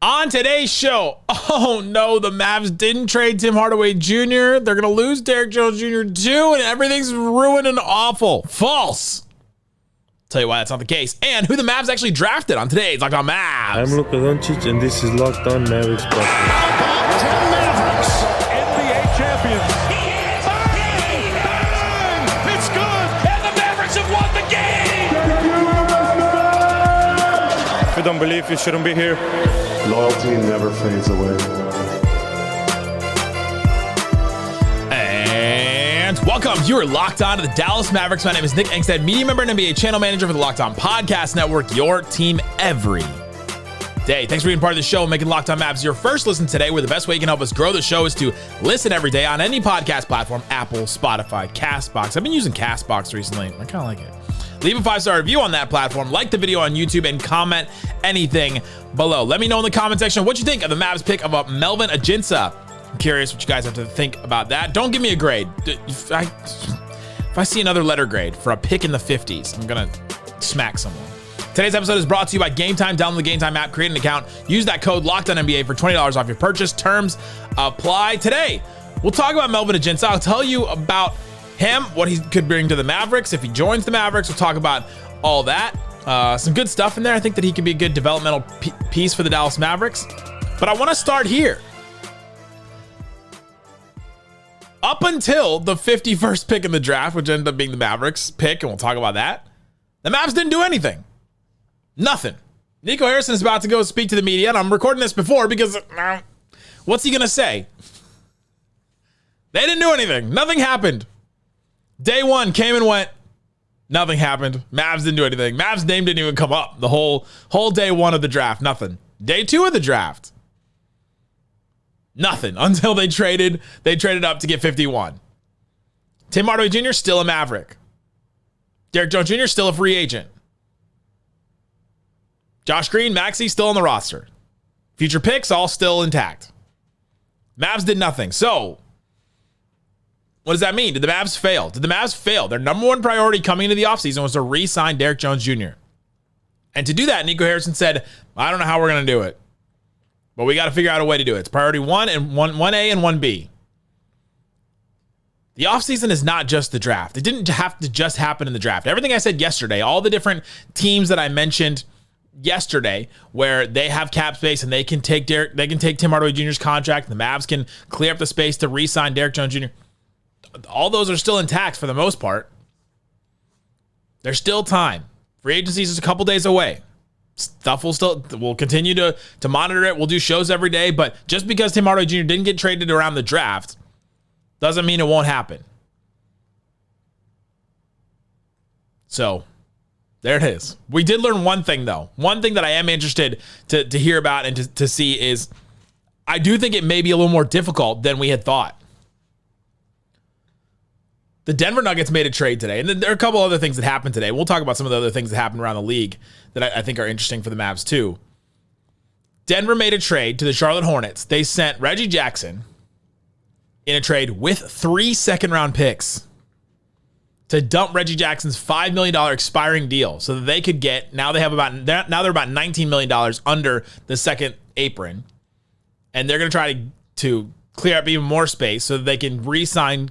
On today's show, oh no, the Mavs didn't trade Tim Hardaway Jr. They're going to lose Derrick Jones Jr. too, and everything's ruined and awful. False. Tell you why that's not the case, and who the Mavs actually drafted on today's Locked On Mavs. I'm Luka Doncic, and this is Locked On Mavericks. Mavericks, NBA champions. Bang! It's good, and the Mavericks have won the game. If you don't believe, you shouldn't be here. Loyalty never fades away. And welcome. You are locked on to the Dallas Mavericks. My name is Nick Angstadt, media member and NBA channel manager for the Locked On Podcast Network, your team every day. Thanks for being part of the show and making Locked On Mavs your first listen today, where the best way you can help us grow the show is to listen every day on any podcast platform, Apple, Spotify, CastBox. I've been using CastBox recently. I kind of like it. Leave a 5-star review on that platform, like the video on YouTube, and comment anything below. Let me know in the comment section what you think of the Mavs pick of Melvin Ajinça. I'm curious what you guys have to think about that. Don't give me a grade. If I see another letter grade for a pick in the 50s, I'm going to smack someone. Today's episode is brought to you by Game Time. Download the Game Time app, create an account, use that code LOCKEDONNBA for $20 off your purchase. Terms apply. Today, we'll talk about Melvin Ajinça. I'll tell you about him, what he could bring to the Mavericks. If he joins the Mavericks, we'll talk about all that. Some good stuff in there. I think that he could be a good developmental piece for the Dallas Mavericks. But I want to start here. Up until the 51st pick in the draft, which ended up being the Mavericks pick, and we'll talk about that, the Mavs didn't do anything. Nothing. Nico Harrison is about to go speak to the media, and I'm recording this before because what's he going to say? They didn't do anything. Nothing happened. Day one came and went. Nothing happened. Mavs didn't do anything. Mavs' name didn't even come up. The whole day one of the draft, nothing. Day two of the draft, nothing until they traded up to get 51. Tim Hardaway Jr. still a Maverick. Derrick Jones Jr. still a free agent. Josh Green, Maxey still on the roster. Future picks all still intact. Mavs did nothing. So what does that mean? Did the Mavs fail? Did the Mavs fail? Their number one priority coming into the offseason was to re-sign Derrick Jones Jr. And to do that, Nico Harrison said, I don't know how we're going to do it, but we got to figure out a way to do it. It's priority 1 and 1A and 1B. The offseason is not just the draft. It didn't have to just happen in the draft. Everything I said yesterday, all the different teams that I mentioned yesterday where they have cap space and they can take Tim Hardaway Jr.'s contract, and the Mavs can clear up the space to re-sign Derrick Jones Jr. All those are still intact for the most part. There's still time. Free agency is just a couple days away. Stuff we'll continue to monitor it. We'll do shows every day, but just because Tim Hardaway Jr. didn't get traded around the draft doesn't mean it won't happen. So there it is. We did learn one thing, though. One thing that I am interested to hear about and to see is I do think it may be a little more difficult than we had thought. The Denver Nuggets made a trade today, and then there are a couple other things that happened today. We'll talk about some of the other things that happened around the league that I think are interesting for the Mavs too. Denver made a trade to the Charlotte Hornets. They sent Reggie Jackson in a trade with 3 second-round picks to dump Reggie Jackson's $5 million expiring deal so that they could get, now they're about $19 million under the second apron, and they're going to try to clear up even more space so that they can re-sign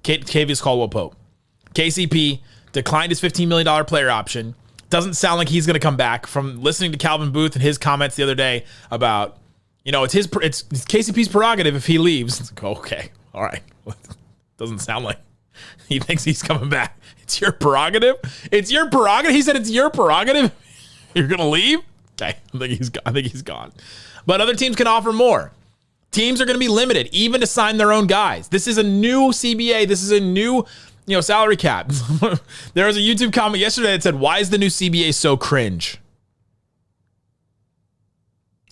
Kentavious Caldwell-Pope. KCP declined his $15 million player option. Doesn't sound like he's going to come back. From listening to Calvin Booth and his comments the other day about, it's KCP's prerogative if he leaves. It's like, okay, all right. Doesn't sound like he thinks he's coming back. It's your prerogative? It's your prerogative? He said it's your prerogative? You're going to leave? Okay, I think he's gone. But other teams can offer more. Teams are going to be limited, even to sign their own guys. This is a new CBA. This is a new, salary cap. There was a YouTube comment yesterday that said, "Why is the new CBA so cringe?"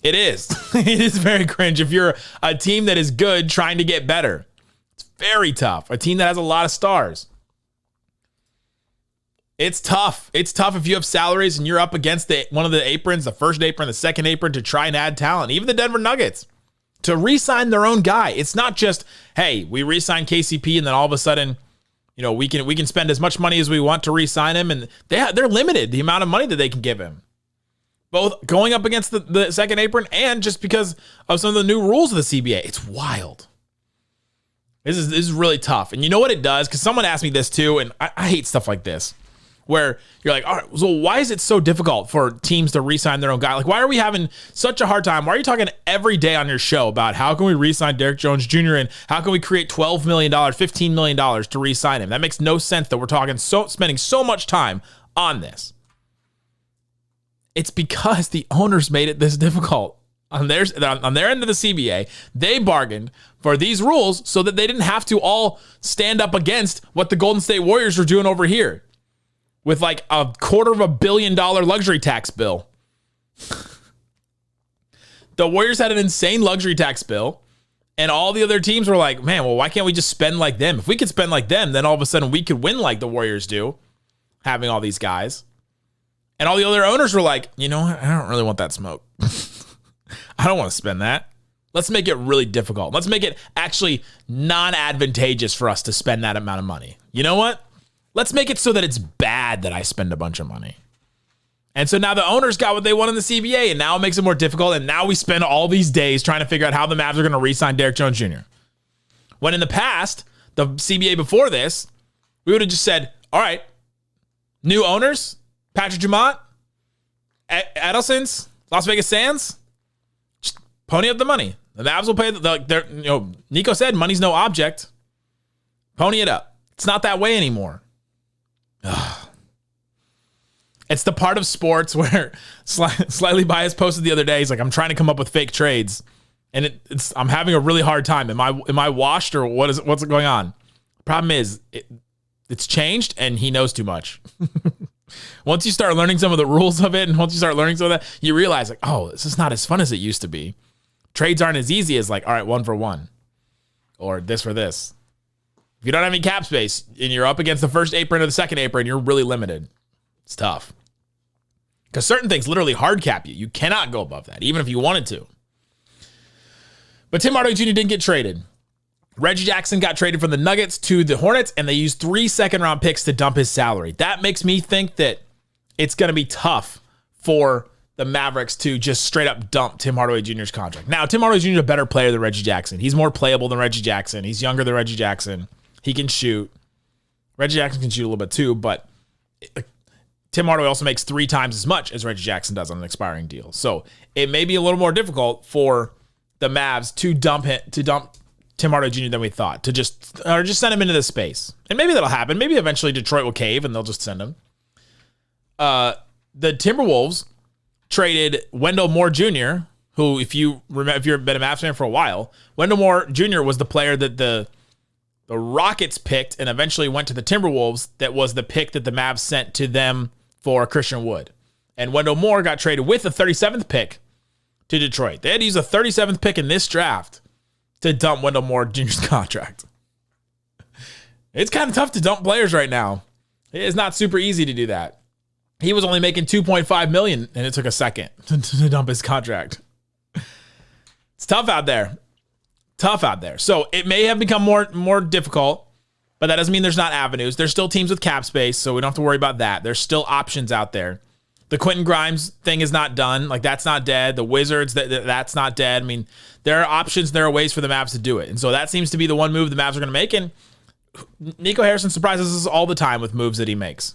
It is. It is very cringe if you're a team that is good trying to get better. It's very tough. A team that has a lot of stars. It's tough. It's tough if you have salaries and you're up against one of the aprons, the first apron, the second apron, to try and add talent. Even the Denver Nuggets, to re-sign their own guy. It's not just, hey, we re-sign KCP and then all of a sudden, we can spend as much money as we want to re-sign him, and they're limited the amount of money that they can give him. both going up against the second apron and just because of some of the new rules of the CBA. It's wild. This is really tough. And you know what it does? Because someone asked me this too, and I hate stuff like this, where you're like, all right, so why is it so difficult for teams to re-sign their own guy? Like, why are we having such a hard time? Why are you talking every day on your show about how can we re-sign Derrick Jones Jr. and how can we create $12 million, $15 million to re-sign him? That makes no sense that we're spending so much time on this. It's because the owners made it this difficult. On their end of the CBA, they bargained for these rules so that they didn't have to all stand up against what the Golden State Warriors are doing over here with like $250 million luxury tax bill. The Warriors had an insane luxury tax bill, and all the other teams were like, man, well, why can't we just spend like them? If we could spend like them, then all of a sudden we could win like the Warriors do, having all these guys. And all the other owners were like, you know what? I don't really want that smoke. I don't want to spend that. Let's make it really difficult. Let's make it actually non-advantageous for us to spend that amount of money. You know what? Let's make it so that it's bad that I spend a bunch of money. And so now the owners got what they want in the CBA, and now it makes it more difficult, and now we spend all these days trying to figure out how the Mavs are going to re-sign Derrick Jones Jr. When in the past, the CBA before this, we would have just said, all right, new owners, Patrick Dumont, Edelson's, Las Vegas Sands, just pony up the money. The Mavs will pay. Nico said money's no object. Pony it up. It's not that way anymore. Ugh. It's the part of sports where Slightly Biased posted the other day. He's like, I'm trying to come up with fake trades, and I'm having a really hard time. Am I washed or what's going on? Problem is, it's changed, and he knows too much. Once you start learning some of the rules of it, and once you start learning some of that, you realize like, oh, this is not as fun as it used to be. Trades aren't as easy as like, all right, 1 for 1 or this for this. If you don't have any cap space and you're up against the first apron or the second apron, you're really limited. It's tough. Because certain things literally hard cap you. You cannot go above that, even if you wanted to. But Tim Hardaway Jr. didn't get traded. Reggie Jackson got traded from the Nuggets to the Hornets, and they used 3 second-round picks to dump his salary. That makes me think that it's going to be tough for the Mavericks to just straight up dump Tim Hardaway Jr.'s contract. Now, Tim Hardaway Jr. is a better player than Reggie Jackson. He's more playable than Reggie Jackson. He's younger than Reggie Jackson. He can shoot. Reggie Jackson can shoot a little bit too, but Tim Hardaway also makes 3 times as much as Reggie Jackson does on an expiring deal. So it may be a little more difficult for the Mavs to dump Tim Hardaway Jr. than we thought, to just send him into this space. And maybe that'll happen. Maybe eventually Detroit will cave and they'll just send him. The Timberwolves traded Wendell Moore Jr., who, if you've been a Mavs fan for a while, Wendell Moore Jr. was the player that the Rockets picked and eventually went to the Timberwolves. That was the pick that the Mavs sent to them for Christian Wood. And Wendell Moore got traded with the 37th pick to Detroit. They had to use a 37th pick in this draft to dump Wendell Moore Jr.'s contract. It's kind of tough to dump players right now. It is not super easy to do that. He was only making $2.5 million, and it took a second to dump his contract. It's tough out there. So it may have become more difficult, but that doesn't mean there's not avenues. There's still teams with cap space, so we don't have to worry about that. There's still options out there. The Quentin Grimes thing is not done. Like, that's not dead. The Wizards, that's not dead. I mean, there are options. There are ways for the Mavs to do it. And so that seems to be the one move the Mavs are going to make. And Nico Harrison surprises us all the time with moves that he makes,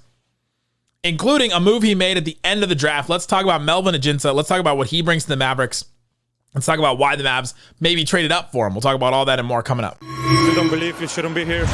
including a move he made at the end of the draft. Let's talk about Melvin Ajinça. Let's talk about what he brings to the Mavericks. Let's talk about why the Mavs maybe traded up for him. We'll talk about all that and more coming up. If you don't believe, you shouldn't be here.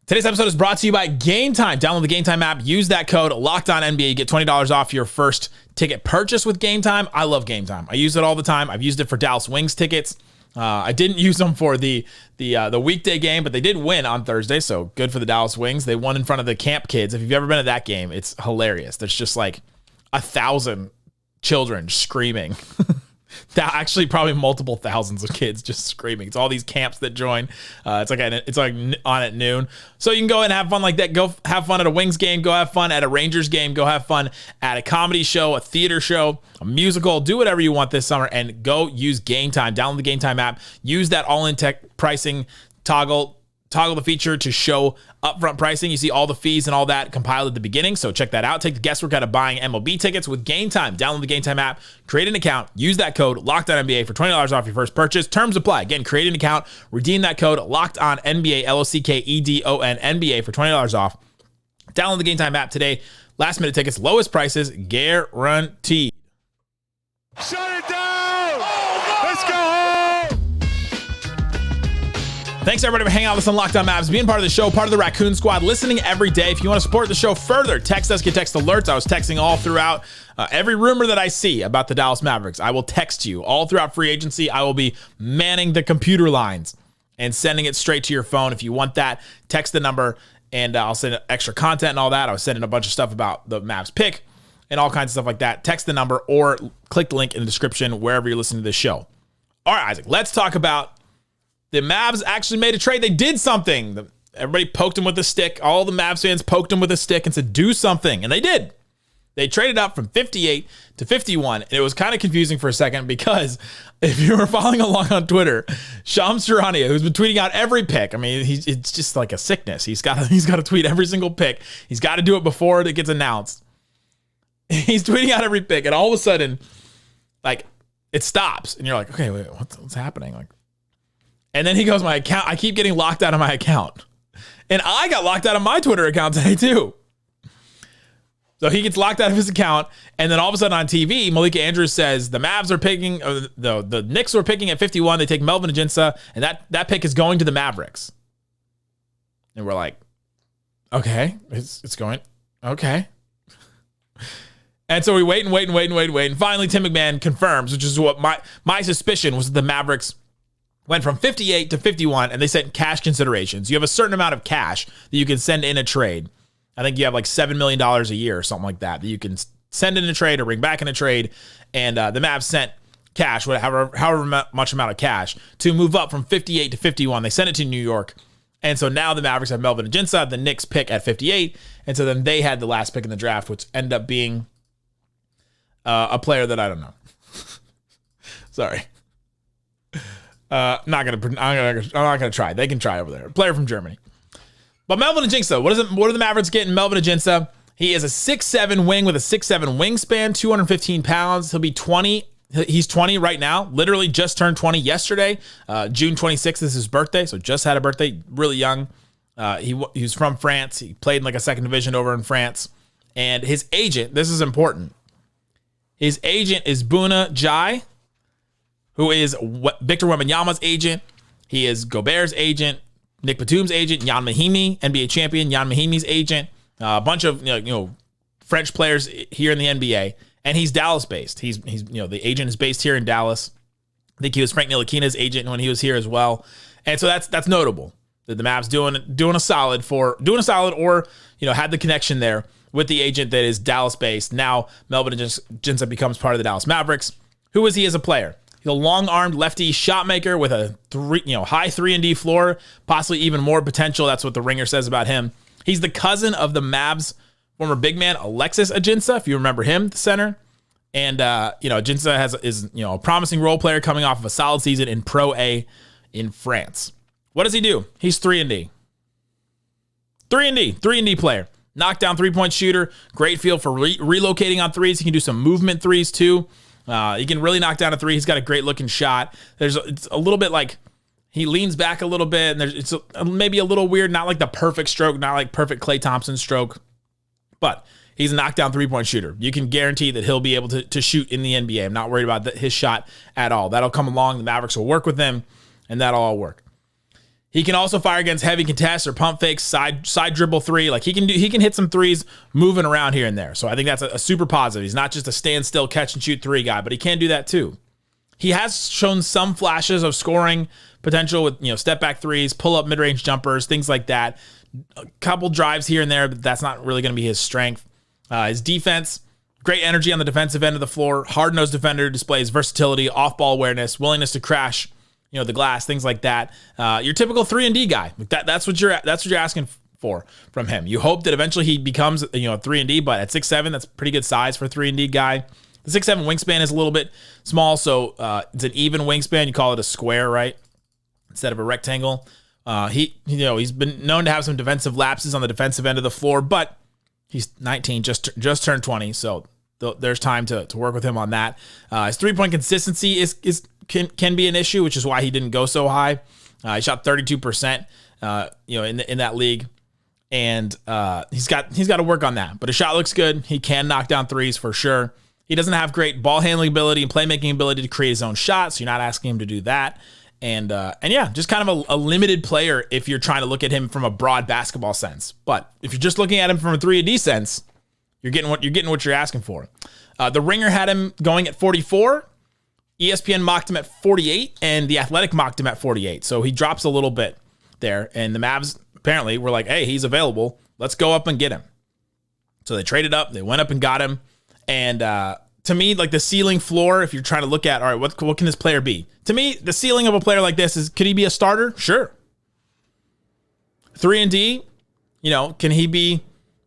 Today's episode is brought to you by Game Time. Download the Game Time app. Use that code LOCKEDONNBA. You get $20 off your first ticket purchase with Game Time. I love Game Time. I use it all the time. I've used it for Dallas Wings tickets. I didn't use them for the weekday game, but they did win on Thursday, so good for the Dallas Wings. They won in front of the Camp Kids. If you've ever been to that game, it's hilarious. There's just like 1,000 children screaming. Actually, probably multiple thousands of kids just screaming. It's all these camps that join. It's like on at noon. So you can go and have fun like that. Go have fun at a Wings game. Go have fun at a Rangers game. Go have fun at a comedy show, a theater show, a musical. Do whatever you want this summer and go use Game Time. Download the Game Time app. Use that all-in tech pricing toggle toggle the feature to show upfront pricing. You see all the fees and all that compiled at the beginning. So check that out. Take the guesswork out of buying MLB tickets with Game Time. Download the Game Time app, create an account, use that code LOCKEDONNBA for $20 off your first purchase. Terms apply. Again, create an account, redeem that code LOCKEDONNBA, LOCKEDON NBA for $20 off. Download the Game Time app today. Last minute tickets, lowest prices, guaranteed. Shut it down! Let's go home! Thanks everybody for hanging out with us on Locked On Mavs, being part of the show, part of the Raccoon Squad, listening every day. If you want to support the show further, text us, get text alerts. I was texting all throughout every rumor that I see about the Dallas Mavericks. I will text you all throughout free agency. I will be manning the computer lines and sending it straight to your phone. If you want that, text the number and I'll send extra content and all that. I was sending a bunch of stuff about the Mavs pick and all kinds of stuff like that. Text the number or click the link in the description wherever you're listening to this show. All right, Isaac, let's talk about the Mavs actually made a trade. They did something. Everybody poked him with a stick. All the Mavs fans poked him with a stick and said, do something. And they did. They traded up from 58 to 51. And it was kind of confusing for a second because if you were following along on Twitter, Shams Charania, who's been tweeting out every pick. I mean, it's just like a sickness. He's got to tweet every single pick. He's got to do it before it gets announced. He's tweeting out every pick. And all of a sudden, like, it stops. And you're like, okay, wait, what's happening? Like, and then he goes, my account, I keep getting locked out of my account. And I got locked out of my Twitter account today too. So he gets locked out of his account. And then all of a sudden on TV, Malika Andrews says the Mavs are picking, the Knicks were picking at 51. They take Melvin Ajinça, and that pick is going to the Mavericks. And we're like, okay, it's going, okay. And so we wait. And finally Tim McMahon confirms, which is what my suspicion was, that the Mavericks went from 58 to 51, and they sent cash considerations. You have a certain amount of cash that you can send in a trade. I think you have like $7 million a year or something like that you can send in a trade or bring back in a trade. And the Mavs sent cash, however much amount of cash, to move up from 58 to 51. They sent it to New York. And so now the Mavericks have Melvin Ajinça, the Knicks pick at 58. And so then they had the last pick in the draft, which ended up being a player that I don't know. Sorry. I'm not gonna try. They can try over there. A player from Germany. But Melvin Ajinça, what are the Mavericks getting? Melvin Ajinça. He is a 6'7" wing with a 6'7" wingspan, 215 pounds. He'll be 20. He's 20 right now. Literally just turned 20 yesterday. June 26th is his birthday, so just had a birthday. Really young. He was from France. He played in like a second division over in France. And his agent, this is important. His agent is Bouna Jai, who is Victor Wembanyama's agent. He is Gobert's agent, Nick Batum's agent, Jan Mahimi, NBA champion, Jan Mahimi's agent, a bunch of French players here in the NBA, and he's Dallas-based. He's the agent is based here in Dallas. I think he was Frank Ntilikina's agent when he was here as well, and so that's notable that the Mavs doing a solid or had the connection there with the agent that is Dallas-based. Now Melvin Ajinça becomes part of the Dallas Mavericks. Who is he as a player? He's a long-armed lefty shot maker with a high 3-and-D floor, possibly even more potential. That's what the Ringer says about him. He's the cousin of the Mavs former big man Alexis Ajinça, if you remember him, the center. And Ajinça is a promising role player coming off of a solid season in Pro A in France. What does he do? He's 3-and-D. 3-and-D player. Knockdown three-point shooter. Great feel for relocating on threes. He can do some movement threes too. He can really knock down a three. He's got a great looking shot. It's a little bit like he leans back a little bit, and it's maybe a little weird. Not like the perfect stroke, not like perfect Klay Thompson stroke, but he's a knockdown three-point shooter. You can guarantee that he'll be able to shoot in the NBA. I'm not worried about his shot at all. That'll come along. The Mavericks will work with him, and that'll all work. He can also fire against heavy contests or pump fakes, side dribble three. Like he can hit some threes moving around here and there. So I think that's a super positive. He's not just a standstill catch and shoot three guy, but he can do that too. He has shown some flashes of scoring potential with step back threes, pull up mid-range jumpers, things like that. A couple drives here and there, but that's not really going to be his strength. His defense, great energy on the defensive end of the floor. Hard-nosed defender, displays versatility, off-ball awareness, willingness to crash the glass, things like that. Your typical 3-and-D guy. That's what you're asking for from him. You hope that eventually he becomes a 3-and-D, but at 6'7", that's pretty good size for a 3-and-D guy. The 6'7" wingspan is a little bit small, so it's an even wingspan. You call it a square, right? Instead of a rectangle. He's been known to have some defensive lapses on the defensive end of the floor, but he's 19, just turned 20, so there's time to work with him on that. His 3-point consistency can be an issue, which is why he didn't go so high. He shot 32%, in that league, and he's got to work on that. But his shot looks good. He can knock down threes for sure. He doesn't have great ball handling ability and playmaking ability to create his own shots. So you're not asking him to do that. And just kind of a limited player if you're trying to look at him from a broad basketball sense. But if you're just looking at him from a 3-and-D sense, you're getting what you're asking for. The Ringer had him going at 44. ESPN mocked him at 48, and The Athletic mocked him at 48. So he drops a little bit there. And the Mavs apparently were like, hey, he's available. Let's go up and get him. So they traded up. They went up and got him. And to me, like the ceiling floor, if you're trying to look at, all right, what can this player be? To me, the ceiling of a player like this is, could he be a starter? Sure. 3-and-D, can he be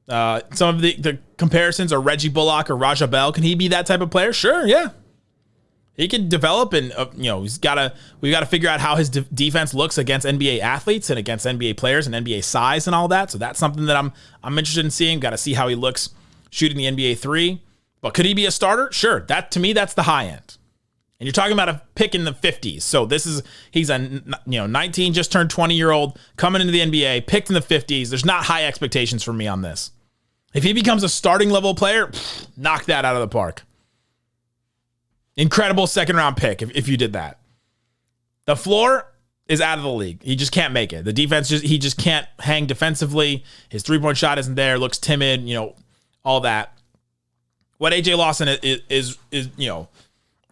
some of the comparisons are Reggie Bullock or Raja Bell? Can he be that type of player? Sure, yeah. He can develop, and we've got to figure out how his defense looks against NBA athletes and against NBA players and NBA size and all that. So that's something that I'm interested in seeing. Got to see how he looks shooting the NBA 3. But could he be a starter? Sure. That to me, that's the high end. And you're talking about a pick in the 50s. So he's a 19, just turned 20-year-old coming into the NBA, picked in the 50s. There's not high expectations for me on this. If he becomes a starting level player, knock that out of the park. Incredible second round pick if you did that. The floor is out of the league. He just can't make it. The defense he just can't hang defensively. His 3-point shot isn't there. Looks timid. All that. What AJ Lawson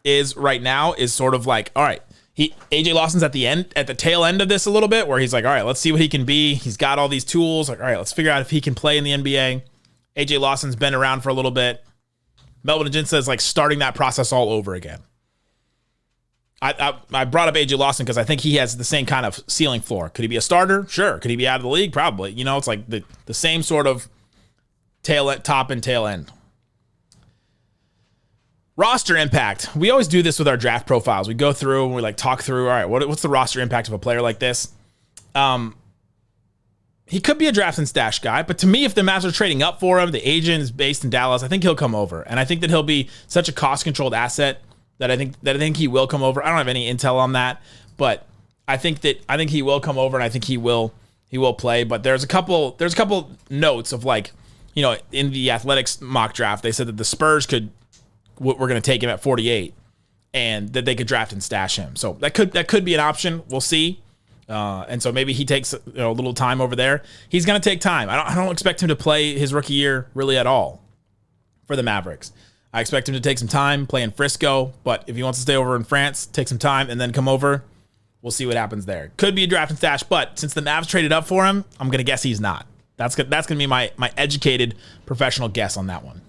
is right now is sort of like, all right, AJ Lawson's at the tail end of this a little bit, where he's like, all right, let's see what he can be. He's got all these tools. Like, all right, let's figure out if he can play in the NBA. AJ Lawson's been around for a little bit. Melvin Ajinça is like starting that process all over again. I brought up AJ Lawson because I think he has the same kind of ceiling floor. Could he be a starter? Sure. Could he be out of the league? Probably. It's like the same sort of top and tail end. Roster impact. We always do this with our draft profiles. We go through and we talk through, all right, what's the roster impact of a player like this? He could be a draft and stash guy, but to me, if the Mavs are trading up for him, the agent is based in Dallas, I think he'll come over. And I think that he'll be such a cost-controlled asset that I think he will come over. I don't have any intel on that, but I think he will come over, and I think he will play. But there's a couple notes of in the Athletics mock draft, they said that the Spurs we're going to take him at 48, and that they could draft and stash him. So that could be an option. We'll see. And so maybe he takes a little time over there. He's going to take time. I don't expect him to play his rookie year really at all for the Mavericks. I expect him to take some time, play in Frisco, but if he wants to stay over in France, take some time and then come over. We'll see what happens there. Could be a draft and stash, but since the Mavs traded up for him, I'm going to guess he's not. That's going to be my educated professional guess on that one.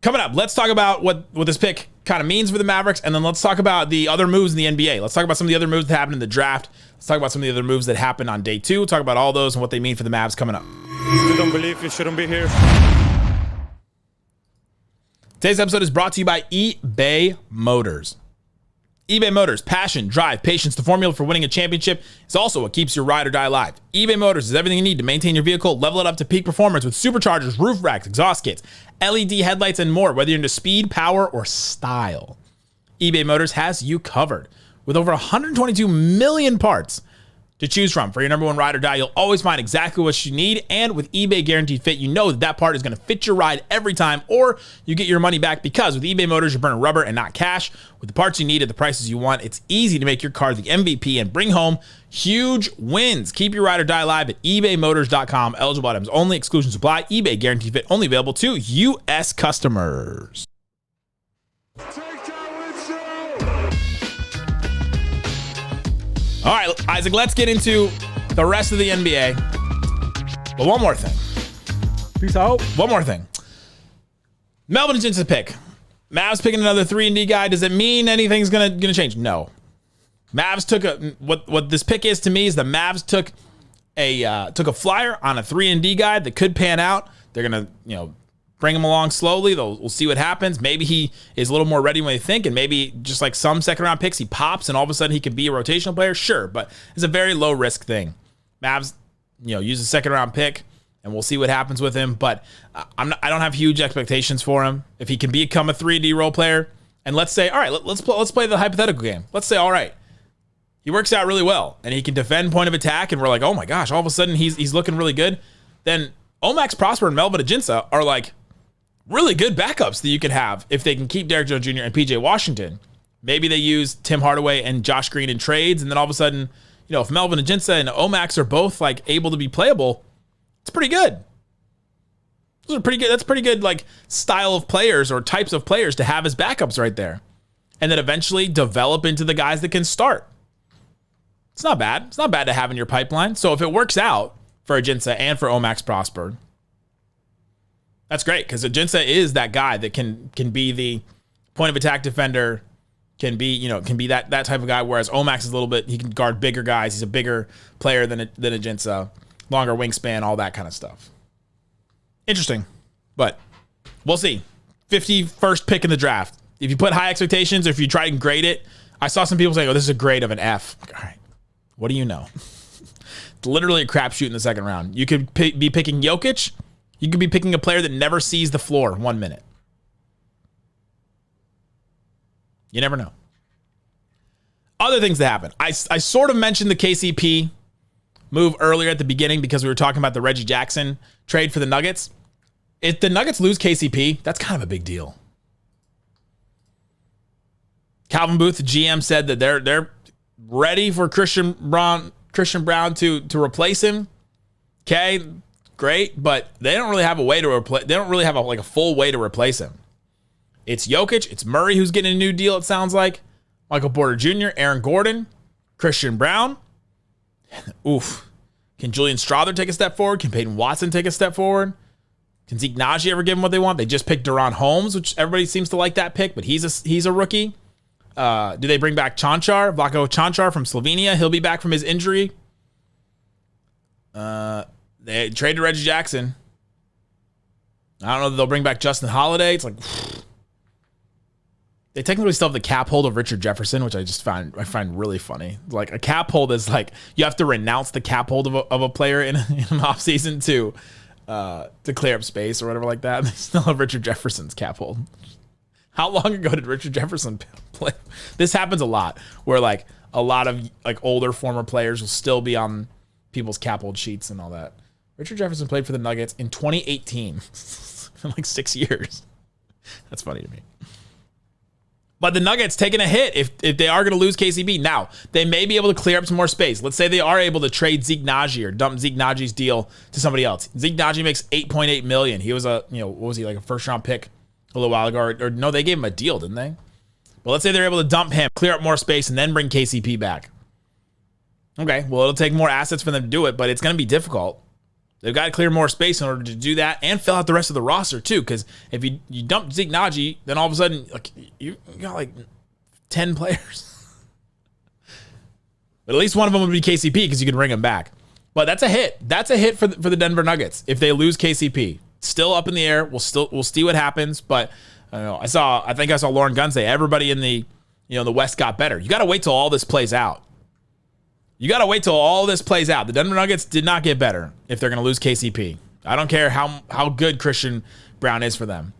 Coming up, let's talk about what this pick kind of means for the Mavericks, and then let's talk about the other moves in the NBA. Let's talk about some of the other moves that happened in the draft. Let's talk about some of the other moves that happened on day 2. We'll talk about all those and what they mean for the Mavs coming up. If you don't believe, you shouldn't be here. Today's episode is brought to you by eBay Motors. eBay Motors, passion, drive, patience, the formula for winning a championship. It's also what keeps your ride or die alive. eBay Motors is everything you need to maintain your vehicle, level it up to peak performance with superchargers, roof racks, exhaust kits, LED headlights, and more, whether you're into speed, power, or style. eBay Motors has you covered. With over 122 million parts to choose from for your number one ride or die, you'll always find exactly what you need. And with eBay Guaranteed Fit, you know that part is going to fit your ride every time, or you get your money back, because with eBay Motors, you're burning rubber and not cash. With the parts you need at the prices you want, it's easy to make your car the MVP and bring home huge wins. Keep your ride or die alive at ebaymotors.com. Eligible items only. Exclusions apply. eBay Guaranteed Fit only available to U.S. customers. All right, Isaac, let's get into the rest of the NBA. But one more thing. Peace out. One more thing. Melvin Ajinça pick. Mavs picking another 3-and-D guy. Does it mean anything's gonna change? No. Mavs took what this pick is to me is the Mavs took a flyer on a 3-and-D guy that could pan out. They're gonna bring him along slowly. We'll see what happens. Maybe he is a little more ready when they think, and maybe just like some second round picks, he pops and all of a sudden he could be a rotational player. Sure, but it's a very low risk thing. Mavs, use a second round pick, and we'll see what happens with him. But I don't have huge expectations for him. If he can become a 3D role player, and let's say, all right, let's play the hypothetical game. Let's say, all right, he works out really well, and he can defend point of attack, and we're like, oh my gosh, all of a sudden he's looking really good. Then Max Prosper and Melvin Ajinça are like really good backups that you could have if they can keep Derrick Jones Jr. and PJ Washington. Maybe they use Tim Hardaway and Josh Green in trades, and then all of a sudden, if Melvin Ajinça and Max are both like able to be playable, it's pretty good. Those are pretty good. That's pretty good, like style of players or types of players to have as backups right there, and then eventually develop into the guys that can start. It's not bad. It's not bad to have in your pipeline. So if it works out for Ajinça and for Max Prosper, that's great, because Ajinça is that guy that can be the point of attack defender, can be that type of guy. Whereas Max is a little bit, he can guard bigger guys. He's a bigger player than Ajinça, longer wingspan, all that kind of stuff. Interesting, but we'll see. 51st pick in the draft. If you put high expectations, or if you try and grade it, I saw some people saying, "Oh, this is a grade of an F." Like, all right, what do you know? It's literally a crapshoot in the second round. You could be picking Jokic. You could be picking a player that never sees the floor 1 minute. You never know. Other things that happen. I sort of mentioned the KCP move earlier at the beginning because we were talking about the Reggie Jackson trade for the Nuggets. If the Nuggets lose KCP, that's kind of a big deal. Calvin Booth, the GM, said that they're ready for Christian Brown to replace him. Okay, great, but they don't really have a way to replace. They don't really have a full way to replace him. It's Jokic, it's Murray who's getting a new deal. It sounds like Michael Porter Jr., Aaron Gordon, Christian Brown. Oof. Can Julian Strawther take a step forward? Can Peyton Watson take a step forward? Can Zeke Naji ever give them what they want? They just picked Deron Holmes, which everybody seems to like that pick, but he's a rookie. Do they bring back Vlako Čančar from Slovenia? He'll be back from his injury. They traded Reggie Jackson. I don't know that they'll bring back Justin Holiday. It's like they technically still have the cap hold of Richard Jefferson, which I find really funny. Like a cap hold is like you have to renounce the cap hold of a player in an offseason to clear up space or whatever like that. They still have Richard Jefferson's cap hold. How long ago did Richard Jefferson play? This happens a lot, where like a lot of like older former players will still be on people's cap hold sheets and all that. Richard Jefferson played for the Nuggets in 2018, in like 6 years. That's funny to me. But the Nuggets taking a hit if they are going to lose KCP. Now, they may be able to clear up some more space. Let's say they are able to trade Zeke Naji or dump Zeke Naji's deal to somebody else. Zeke Naji makes $8.8 million. He was what was he, like a first round pick a little while ago? Or no, they gave him a deal, didn't they? But let's say they're able to dump him, clear up more space, and then bring KCP back. Okay, well, it'll take more assets for them to do it, but it's going to be difficult. They've got to clear more space in order to do that and fill out the rest of the roster too. Because if you dump Zeke Naji, then all of a sudden like you got like 10 players. But at least one of them would be KCP because you can bring him back. But that's a hit. That's a hit for the Denver Nuggets if they lose KCP. Still up in the air. We'll see what happens. But I don't know. I think I saw Lauren Gunn say everybody in the the West got better. You got to wait till all this plays out. The Denver Nuggets did not get better if they're going to lose KCP. I don't care how good Christian Brown is for them.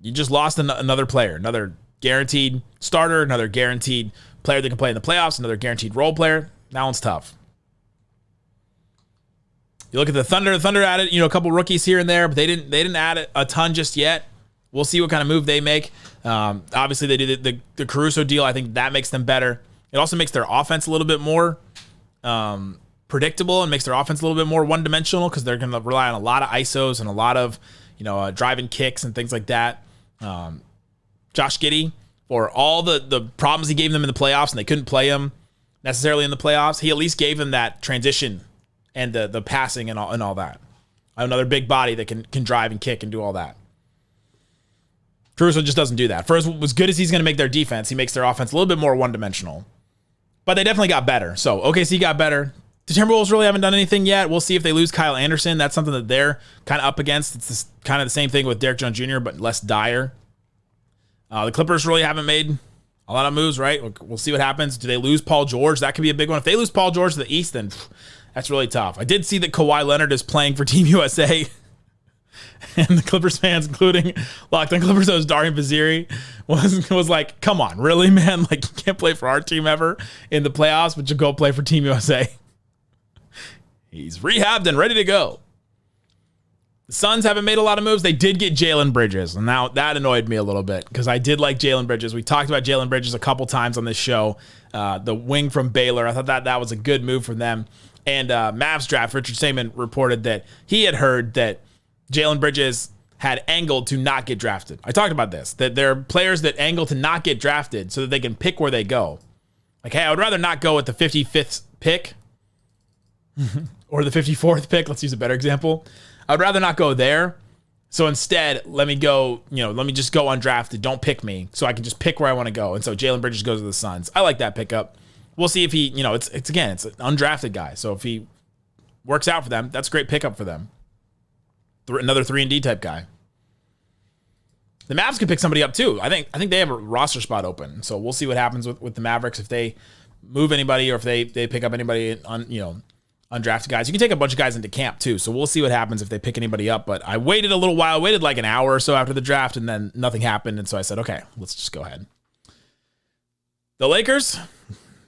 You just lost another player, another guaranteed starter, another guaranteed player that can play in the playoffs, another guaranteed role player. That one's tough. You look at the Thunder. The Thunder added a couple rookies here and there, but they didn't add a ton just yet. We'll see what kind of move they make. Obviously, they did the Caruso deal. I think that makes them better. It also makes their offense a little bit more predictable and makes their offense a little bit more one-dimensional because they're going to rely on a lot of ISOs and a lot of driving kicks and things like that. Josh Giddey, for all the problems he gave them in the playoffs and they couldn't play him necessarily in the playoffs, he at least gave them that transition and the passing and all that. Another big body that can drive and kick and do all that. Caruso just doesn't do that. For as good as he's going to make their defense, he makes their offense a little bit more one-dimensional. But they definitely got better. So OKC got better. The Timberwolves really haven't done anything yet. We'll see if they lose Kyle Anderson. That's something that they're kind of up against. It's kind of the same thing with Derrick Jones Jr., but less dire. The Clippers really haven't made a lot of moves, right? We'll see what happens. Do they lose Paul George? That could be a big one. If they lose Paul George to the East, then that's really tough. I did see that Kawhi Leonard is playing for Team USA. And the Clippers fans, including Locked On Clippers host Darian Baziri, was like, come on, really, man? Like, you can't play for our team ever in the playoffs, but you go play for Team USA. He's rehabbed and ready to go. The Suns haven't made a lot of moves. They did get Jalen Bridges, and now that annoyed me a little bit because I did like Jalen Bridges. We talked about Jalen Bridges a couple times on this show. The wing from Baylor, I thought that was a good move from them. And Mavs draft, Richard Saman reported that he had heard that Jalen Bridges had angled to not get drafted. I talked about this, that there are players that angle to not get drafted so that they can pick where they go. Like, hey, I would rather not go with the 55th pick or the 54th pick. Let's use a better example. I would rather not go there. So instead, let me just go undrafted. Don't pick me so I can just pick where I want to go. And so Jalen Bridges goes to the Suns. I like that pickup. We'll see if he, it's an undrafted guy. So if he works out for them, that's a great pickup for them. Another 3-and-D type guy. The Mavs could pick somebody up too. I think they have a roster spot open. So we'll see what happens with the Mavericks if they move anybody or if they pick up anybody on, undrafted guys. You can take a bunch of guys into camp too. So we'll see what happens if they pick anybody up. But I waited a little while. I waited like an hour or so after the draft, and then nothing happened. And so I said, okay, let's just go ahead. The Lakers,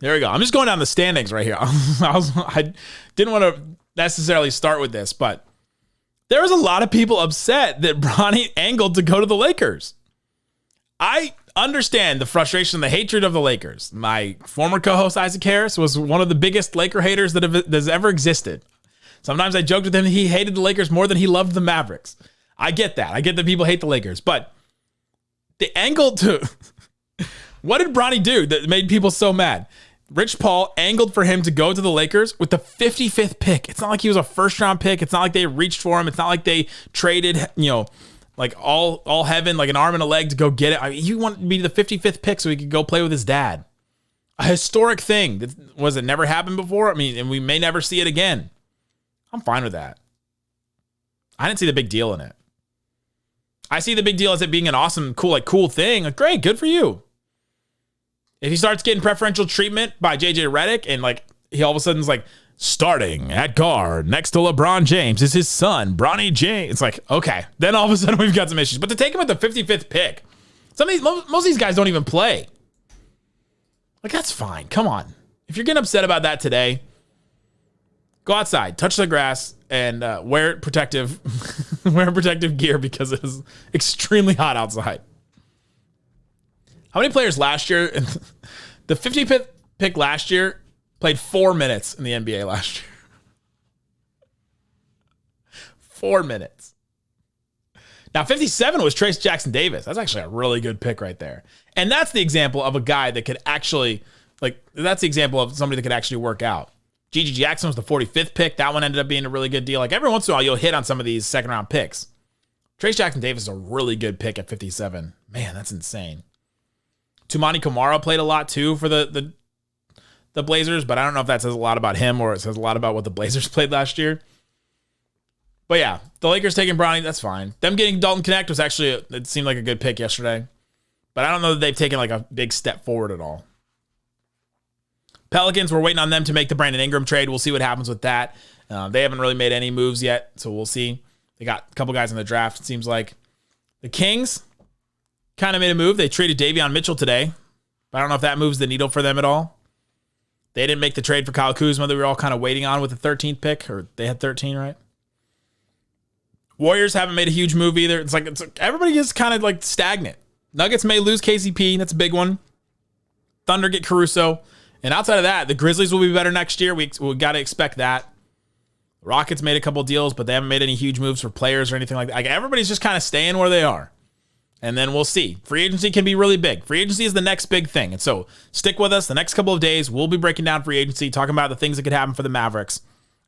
there we go. I'm just going down the standings right here. I didn't want to necessarily start with this, but there was a lot of people upset that Bronnie angled to go to the Lakers. I understand the frustration and the hatred of the Lakers. My former co-host Isaac Harris was one of the biggest Laker haters that has ever existed. Sometimes I joked with him that he hated the Lakers more than he loved the Mavericks. I get that. I get that people hate the Lakers, but the angle to what did Bronnie do that made people so mad? Rich Paul angled for him to go to the Lakers with the 55th pick. It's not like he was a first-round pick. It's not like they reached for him. It's not like they traded, like all heaven, like an arm and a leg to go get it. I mean, he wanted to be the 55th pick so he could go play with his dad. A historic thing. Was it never happened before? I mean, and we may never see it again. I'm fine with that. I didn't see the big deal in it. I see the big deal as it being an awesome, cool thing. Like, great, good for you. If he starts getting preferential treatment by JJ Redick and like he all of a sudden is like starting at guard next to LeBron James is his son, Bronnie James. It's like, okay, then all of a sudden we've got some issues. But to take him at the 55th pick, most of these guys don't even play. Like, that's fine. Come on. If you're getting upset about that today, go outside, touch the grass, and wear protective gear because it is extremely hot outside. How many players last year, the 55th pick last year, played 4 minutes in the NBA last year? 4 minutes. Now, 57 was Trace Jackson Davis. That's actually a really good pick right there. And that's the example of a guy that could actually, that's the example of somebody that could actually work out. Gigi Jackson was the 45th pick. That one ended up being a really good deal. Like, every once in a while, you'll hit on some of these second-round picks. Trace Jackson Davis is a really good pick at 57. Man, that's insane. Tumani Kamara played a lot too for the Blazers, but I don't know if that says a lot about him or it says a lot about what the Blazers played last year. But yeah, the Lakers taking Bronny, that's fine. Them getting Dalton Knecht was actually, it seemed like a good pick yesterday. But I don't know that they've taken like a big step forward at all. Pelicans, we're waiting on them to make the Brandon Ingram trade. We'll see what happens with that. They haven't really made any moves yet, so we'll see. They got a couple guys in the draft, it seems like. The Kings kind of made a move. They traded Davion Mitchell today, but I don't know if that moves the needle for them at all. They didn't make the trade for Kyle Kuzma that we were all kind of waiting on with the 13th pick, or they had 13, right? Warriors haven't made a huge move either. It's like everybody is kind of like stagnant. Nuggets may lose KCP. That's a big one. Thunder get Caruso. And outside of that, the Grizzlies will be better next year. We got to expect that. Rockets made a couple deals, but they haven't made any huge moves for players or anything like that. Like, everybody's just kind of staying where they are. And then we'll see. Free agency can be really big. Free agency is the next big thing. And so stick with us the next couple of days. We'll be breaking down free agency, talking about the things that could happen for the Mavericks.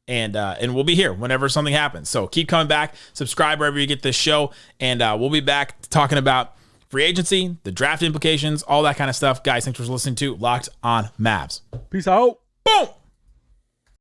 And we'll be here whenever something happens. So keep coming back. Subscribe wherever you get this show. And we'll be back talking about free agency, the draft implications, all that kind of stuff. Guys, thanks for listening to Locked on Mavs. Peace out. Boom.